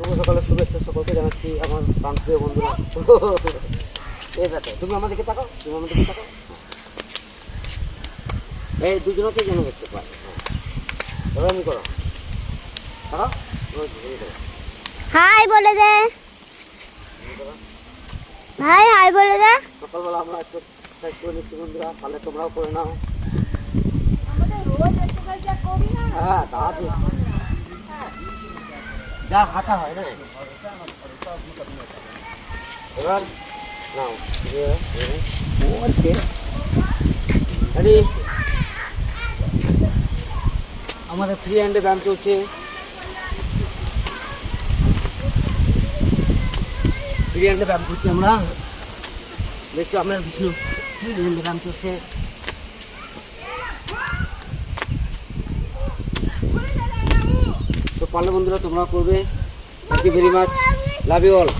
শুভ সকালের শুভেচ্ছা সকলকে জানাচ্ছি আমার প্রান্তীয় বন্ধুরা। এই দেখো, তুমি আমাদেরকে তাকাও, তুমি আমাদেরকে তাকাও। এই দুজনকে যেন দেখতে পাই। এবার আমি করো, তাকাও। হাই বলে দে ভাই, হাই বলে দে। সকালবেলা আমরা একটু এক্সারসাইজ করে নিচ্ছি বন্ধুরা, তাহলে তোমরাও করে নাও। হ্যাঁ, তা ঠিক। যা হাঁটা হয় না। এবার নাও, আমাদের ফ্রি হ্যান্ডে ব্যায়াম চলছে। ফ্রি হ্যান্ডে ব্যায়াম করছি আমরা, দেখছো আপনার কিছু ফ্রি হ্যান্ডে ব্যায়াম চলছে। তো পারলে বন্ধুরা তোমরা করবে। Thank you very much, love you all.